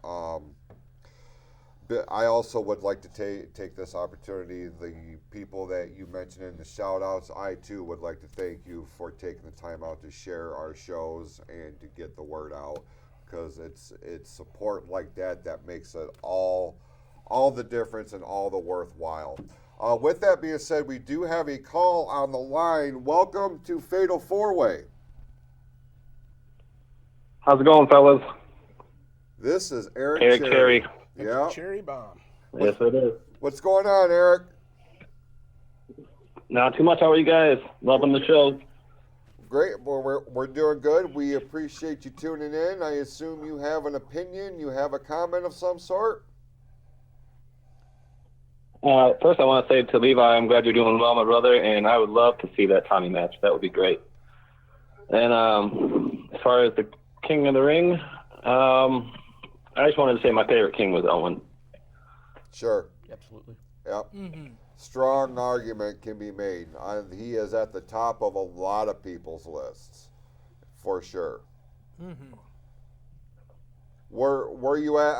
Speaker 2: But I also would like to take this opportunity, the people that you mentioned in the shout-outs, I too would like to thank you for taking the time out to share our shows and to get the word out, because it's support like that makes it all the difference and all the worthwhile. With that being said, we do have a call on the line. Welcome to Fatal 4-Way.
Speaker 8: How's it going, fellas?
Speaker 2: This is Eric
Speaker 8: Cherry.
Speaker 2: Yeah.
Speaker 4: Cherry bomb.
Speaker 8: Yes, it is.
Speaker 2: What's going on, Eric?
Speaker 8: Not too much. How are you guys? Loving the show.
Speaker 2: Great. Well, we're doing good. We appreciate you tuning in. I assume you have an opinion. You have a comment of some sort?
Speaker 8: First, I want to say to Levi, I'm glad you're doing well, my brother, and I would love to see that Tommy match. That would be great. And as far as the King of the Ring, I just wanted to say my favorite King was Owen.
Speaker 2: Sure.
Speaker 5: Absolutely.
Speaker 2: Yep.
Speaker 3: Mm-hmm.
Speaker 2: Strong argument can be made. He is at the top of a lot of people's lists, for sure.
Speaker 3: Mm-hmm.
Speaker 2: Where you at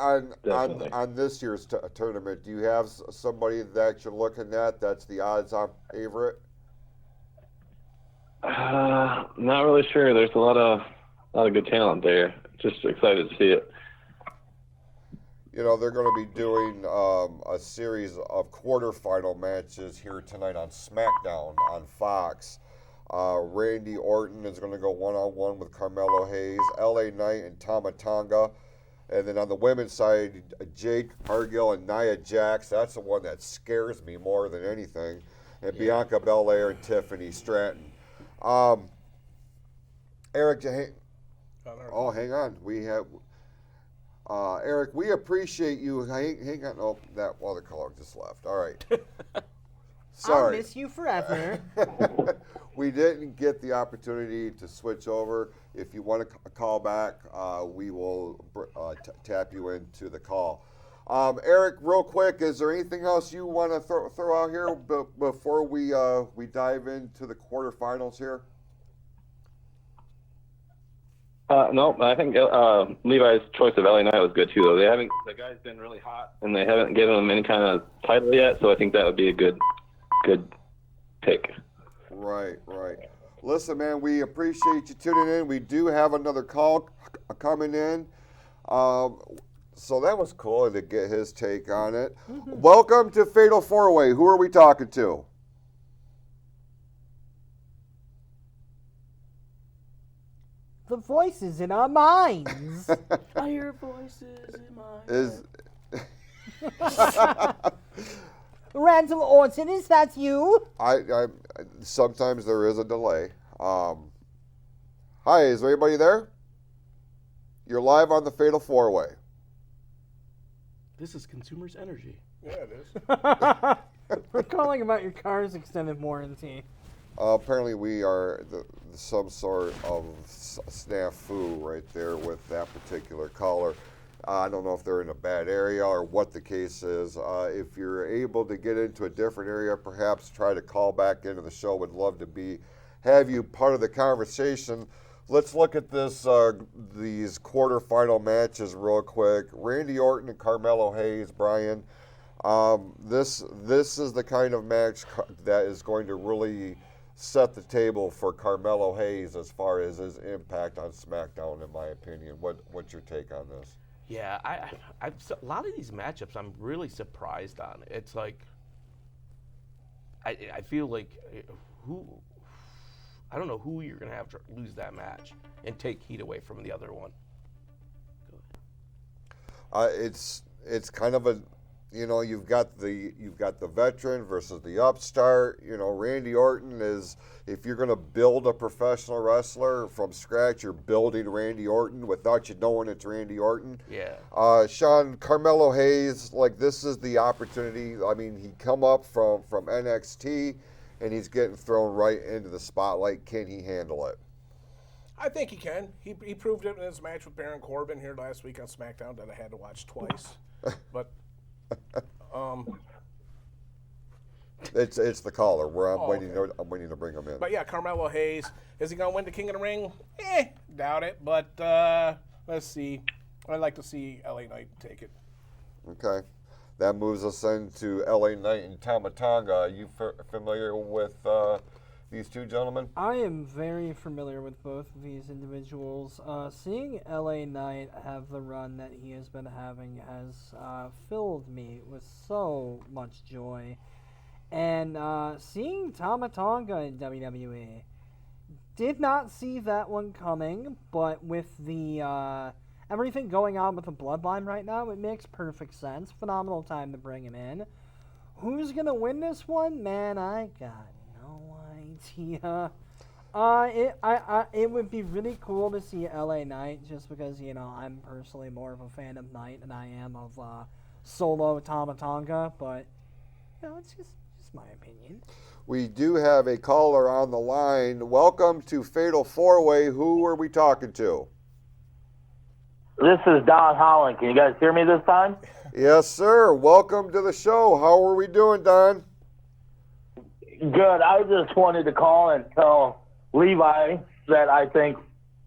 Speaker 2: on this year's tournament? Do you have somebody that you're looking at that's the odds-on favorite?
Speaker 8: Not really sure. There's a lot of good talent there. Just excited to see it.
Speaker 2: You know, they're going to be doing a series of quarterfinal matches here tonight on SmackDown on Fox. Randy Orton is going to go one-on-one with Carmelo Hayes, LA Knight and Tama Tonga. And then on the women's side, Jade Cargill and Nia Jax. That's the one that scares me more than anything. And Bianca Belair and Tiffany Stratton. Eric, hang on. We have Eric. We appreciate you. Hang on. Oh, that other caller just left. All right. Sorry.
Speaker 3: I'll miss you forever.
Speaker 2: We didn't get the opportunity to switch over. If you want to call back, we will tap you into the call. Eric, real quick, is there anything else you want to throw out here before we dive into the quarterfinals here?
Speaker 8: No, I think Levi's choice of LA Knight was good too. Though the guy's been really hot, and they haven't given him any kind of title yet. So I think that would be a good pick.
Speaker 2: Right. Listen, man, we appreciate you tuning in. We do have another call coming in. So that was cool to get his take on it. Mm-hmm. Welcome to Fatal 4-Way. Who are we talking to?
Speaker 3: The voices in our minds.
Speaker 5: I hear voices in my head.
Speaker 3: Randall Orton, is that you?
Speaker 2: I sometimes there is a delay. Hi, is there anybody there? You're live on the Fatal 4-Way.
Speaker 5: This is Consumers Energy.
Speaker 4: Yeah, it is.
Speaker 3: We're calling about your car's extended warranty.
Speaker 2: Apparently we are some sort of snafu right there with that particular caller. I don't know if they're in a bad area or what the case is. If you're able to get into a different area, perhaps try to call back into the show. Would love to have you part of the conversation. Let's look at these quarterfinal matches real quick. Randy Orton and Carmelo Hayes, Brian. This is the kind of match that is going to really set the table for Carmelo Hayes as far as his impact on SmackDown, in my opinion. What's your take on this?
Speaker 5: Yeah, a lot of these matchups I'm really surprised on. It's like I feel like I don't know who you're gonna have to lose that match and take heat away from the other one.
Speaker 2: It's kind of a, you've got the veteran versus the upstart. Randy Orton is, if you're gonna build a professional wrestler from scratch, you're building Randy Orton without you knowing it's Randy Orton.
Speaker 5: Yeah.
Speaker 2: Carmelo Hayes, this is the opportunity. I mean, he come up from NXT. And he's getting thrown right into the spotlight. Can he handle it?
Speaker 4: I think he can. He proved it in his match with Baron Corbin here last week on SmackDown that I had to watch twice. But
Speaker 2: it's the caller where I'm waiting to bring him in.
Speaker 4: But yeah, Carmelo Hayes, is he gonna win the King of the Ring? Doubt it. But let's see. I'd like to see LA Knight take it.
Speaker 2: Okay. That moves us into LA Knight and Tama Tonga. Are you familiar with these two gentlemen?
Speaker 3: I am very familiar with both of these individuals. Seeing LA Knight have the run that he has been having has filled me with so much joy. And seeing Tama Tonga in WWE, did not see that one coming, but with the everything going on with the Bloodline right now, it makes perfect sense. Phenomenal time to bring him in. Who's going to win this one? Man, I got no idea. It would be really cool to see LA Knight just because, I'm personally more of a fan of Knight than I am of solo Tama Tonga, but, it's just my opinion.
Speaker 2: We do have a caller on the line. Welcome to Fatal 4-Way. Who are we talking to?
Speaker 9: This is Don Holland. Can you guys hear me this time?
Speaker 2: Yes, sir. Welcome to the show. How are we doing, Don?
Speaker 9: Good. I just wanted to call and tell Levi that I think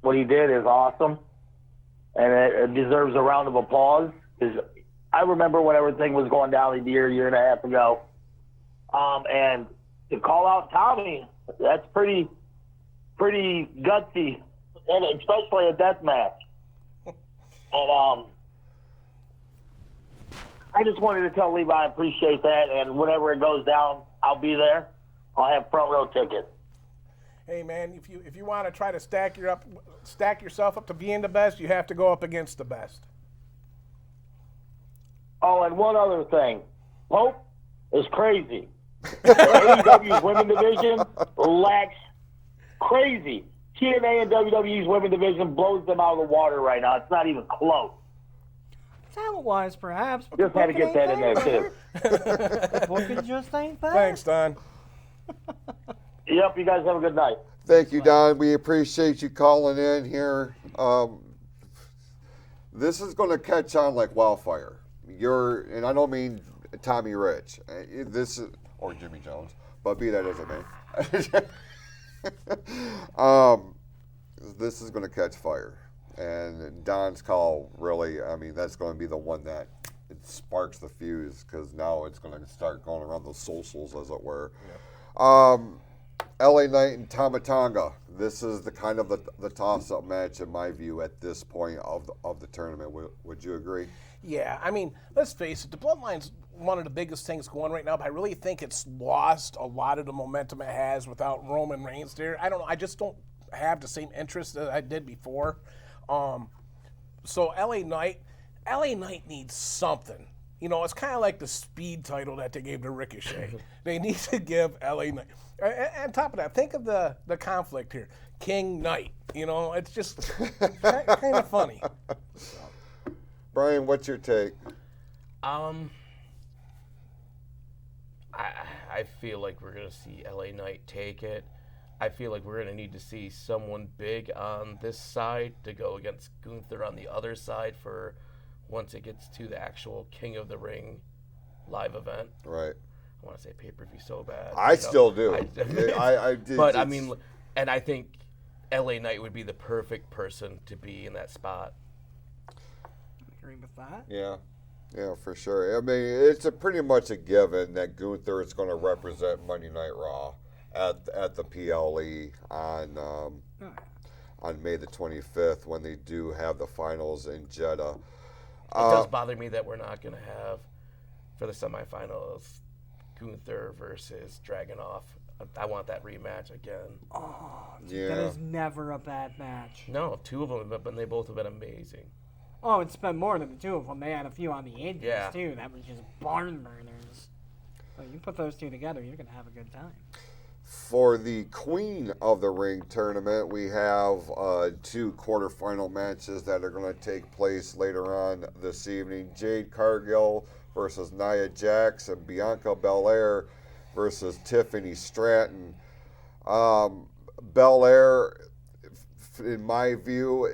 Speaker 9: what he did is awesome, and it deserves a round of applause. Because I remember when everything was going down a year and a half ago, and to call out Tommy, that's pretty pretty gutsy, and especially a death match. And I just wanted to tell Levi I appreciate that, and whenever it goes down, I'll be there. I'll have front row tickets.
Speaker 4: Hey man, if you want to try to stack yourself up to being the best, you have to go up against the best.
Speaker 9: Oh, and one other thing. Pope is crazy. AEW's women's division lacks crazy. TNA and WWE's women's division blows them out of the water right now. It's not even close.
Speaker 3: Talent-wise, perhaps. But
Speaker 9: Just had to get that in there, too.
Speaker 3: The booking just ain't there.
Speaker 4: Thanks, Don.
Speaker 9: Yep, you guys have a good night.
Speaker 2: Thank you, Don. We appreciate you calling in here. This is going to catch on like wildfire. And I don't mean Tommy Rich. This is, or Jimmy Jones, but be that as it may. This is going to catch fire. And Don's call really, I mean, that's going to be the one that it sparks the fuse, because now it's going to start going around the socials, as it were. Yeah. LA Knight and Tama Tonga. This is the kind of the toss-up match, in my view, at this point of the tournament. Would you agree?
Speaker 4: Yeah, I mean, let's face it, the Bloodline's one of the biggest things going right now, but I really think it's lost a lot of the momentum it has without Roman Reigns there. I don't know, I just don't have the same interest that I did before. So LA Knight needs something. You know, it's kind of like the speed title that they gave to Ricochet. They need to give LA Knight. And on top of that, think of the conflict here. King Knight. You know, it's just kind of funny.
Speaker 2: Brian, what's your take?
Speaker 5: I feel like we're going to see LA Knight take it. I feel like we're going to need to see someone big on this side to go against Gunther on the other side for once it gets to the actual King of the Ring live event.
Speaker 2: Right.
Speaker 5: I want to say pay-per-view so bad.
Speaker 2: I still do.
Speaker 5: I did. But, I mean, and I think LA Knight would be the perfect person to be in that spot.
Speaker 3: Agree with that?
Speaker 2: Yeah, for sure. I mean, it's pretty much a given that Gunther is going to represent Monday Night Raw at the PLE on May the 25th, when they do have the finals in Jeddah.
Speaker 5: It does bother me that we're not going to have, for the semifinals, Gunther versus Dragunov. I want that rematch again.
Speaker 3: Oh, dude, that is never a bad match.
Speaker 5: No, two of them, but they both have been amazing.
Speaker 3: Oh, it's been more than the two of them. They had a few on the indies, too. That was just barn burners. But you put those two together, you're going to have a good time.
Speaker 2: For the Queen of the Ring tournament, we have two quarterfinal matches that are going to take place later on this evening. Jade Cargill versus Nia Jax, and Bianca Belair versus Tiffany Stratton. Belair, in my view,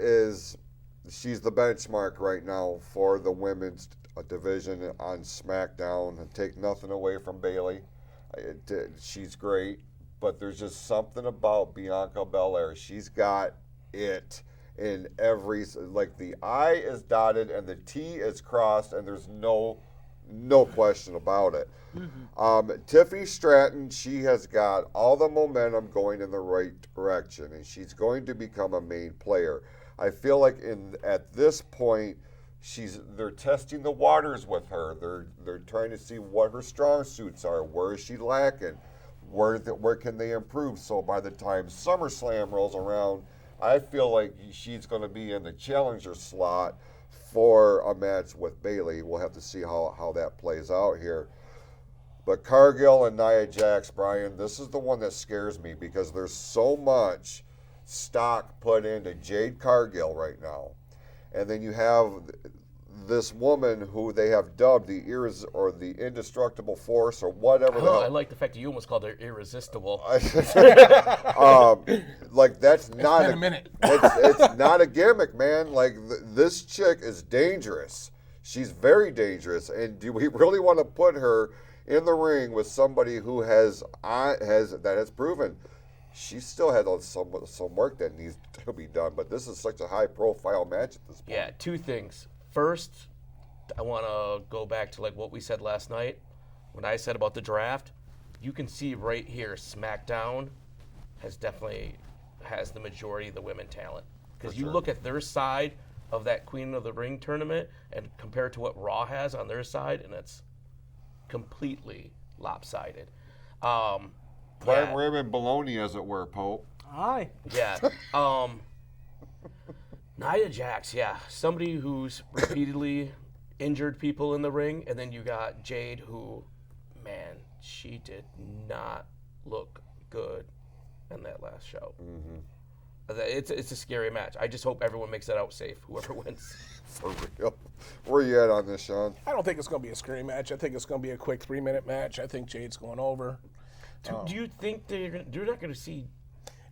Speaker 2: she's the benchmark right now for the women's division on SmackDown. And take nothing away from Bayley. She's great. But there's just something about Bianca Belair. She's got it in every, like, the I is dotted and the T is crossed, and there's no question about it. Mm-hmm. Tiffany Stratton, she has got all the momentum going in the right direction, and she's going to become a main player. I feel like at this point, they're testing the waters with her. They're trying to see what her strong suits are. Where is she lacking? Where can they improve? So by the time SummerSlam rolls around, I feel like she's going to be in the challenger slot for a match with Bayley. We'll have to see how that plays out here. But Cargill and Nia Jax, Brian, this is the one that scares me, because there's so much stock put into Jade Cargill right now. And then you have this woman who they have dubbed the indestructible force, or whatever.
Speaker 5: I like the fact that you almost called her irresistible.
Speaker 2: Like, that's not
Speaker 4: a minute.
Speaker 2: It's not a gimmick, man. Like, this chick is dangerous. She's very dangerous. And do we really want to put her in the ring with somebody who has proven? She still had some work that needs to be done, but this is such a high-profile match at this point.
Speaker 5: Yeah, two things. First, I want to go back to like what we said last night when I said about the draft. You can see right here, SmackDown has definitely has the majority of the women talent. Because you look at their side of that Queen of the Ring tournament and compare it to what Raw has on their side, and it's completely lopsided.
Speaker 2: Prime rib and bologna, as it were, Pope.
Speaker 3: Aye.
Speaker 5: Yeah. Nia Jax, somebody who's repeatedly injured people in the ring, and then you got Jade, who, man, she did not look good in that last show. Mm-hmm. It's a scary match. I just hope everyone makes it out safe, whoever wins.
Speaker 2: For real. Where you at on this, Shawn?
Speaker 4: I don't think it's going to be a scary match. I think it's going to be a quick 3-minute match. I think Jade's going over.
Speaker 5: Do you think you're not going to see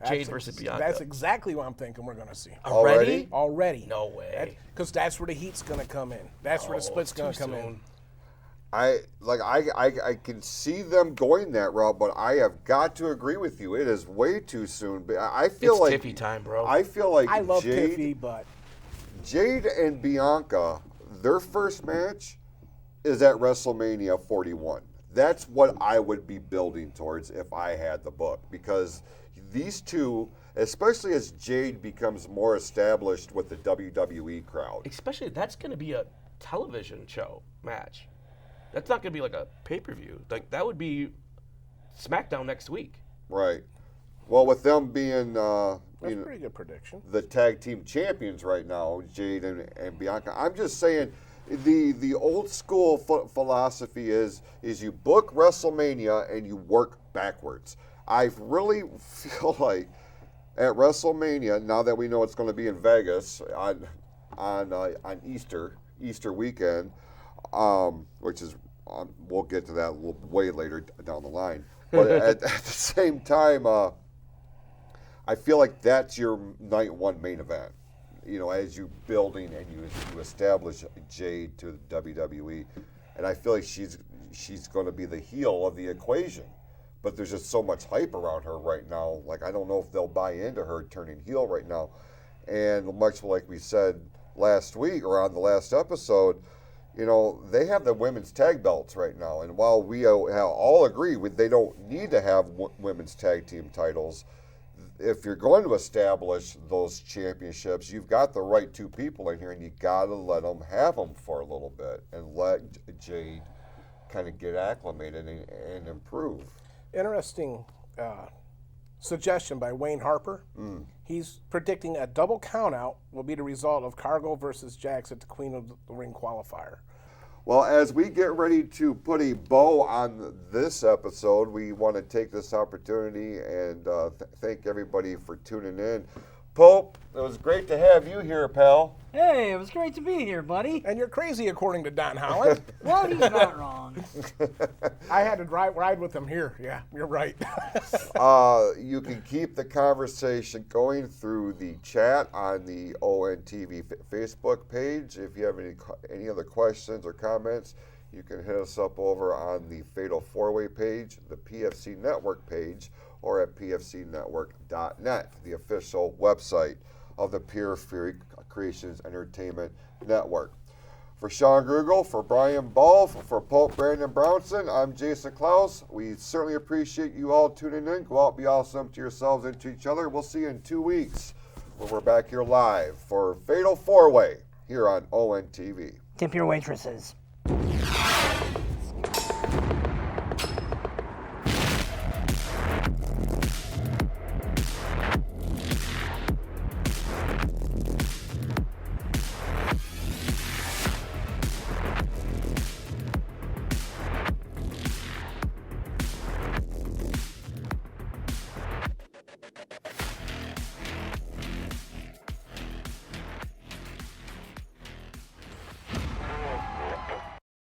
Speaker 5: Jade versus Bianca?
Speaker 4: That's exactly what I'm thinking we're going to see.
Speaker 2: Already?
Speaker 4: Already.
Speaker 5: No way.
Speaker 4: Because that's where the heat's going to come in. That's where the split's going to come in.
Speaker 2: I can see them going that route, but I have got to agree with you. It is way too soon. I feel
Speaker 5: It's
Speaker 2: like
Speaker 5: Tiffy time, bro.
Speaker 2: I feel like
Speaker 4: I love Tiffy, but
Speaker 2: Jade and Bianca, their first match is at WrestleMania 41. That's what I would be building towards if I had the book, because these two, especially as Jade becomes more established with the WWE crowd.
Speaker 5: Especially, that's going to be a television show match. That's not going to be like a pay-per-view. Like, that would be SmackDown next week.
Speaker 2: Right. Well, with them being
Speaker 4: that's a pretty good prediction.
Speaker 2: The tag team champions right now, Jade and Bianca, I'm just saying the old school philosophy is you book WrestleMania and you work backwards. I really feel like at WrestleMania, now that we know it's going to be in Vegas on Easter weekend, which is we'll get to that a little way later down the line. But at the same time, I feel like that's your night one main event. You know, as you building and you establish Jade to the WWE, and I feel like she's going to be the heel of the equation. But there's just so much hype around her right now. Like, I don't know if they'll buy into her turning heel right now. And much like we said last week or on the last episode, you know, they have the women's tag belts right now. And while we all agree they don't need to have women's tag team titles, if you're going to establish those championships, you've got the right two people in here, and you got to let them have them for a little bit and let Jade kind of get acclimated and improve.
Speaker 4: Interesting suggestion by Wayne Harper. He's predicting a double countout will be the result of Cargo versus Jax at the Queen of the Ring qualifier.
Speaker 2: Well, as we get ready to put a bow on this episode, we want to take this opportunity and thank everybody for tuning in. Pope, it was great to have you here, pal.
Speaker 3: Hey, it was great to be here, buddy.
Speaker 4: And you're crazy, according to Don Holland.
Speaker 3: Well, he's not wrong.
Speaker 4: I had to ride with him here. Yeah, you're right.
Speaker 2: You can keep the conversation going through the chat on the ONTV Facebook page. If you have any other questions or comments, you can hit us up over on the Fatal 4-Way page, the PFC Network page, or at pfcnetwork.net, the official website of the Pure Fury Creations Entertainment Network. For Shawn Grugel, for Brian Ball, for Pope Brandon Brownson, I'm Jason Klaus. We certainly appreciate you all tuning in. Go out, be awesome to yourselves and to each other. We'll see you in 2 weeks when we're back here live for Fatal 4-Way here on ONTV.
Speaker 3: Tip your waitresses.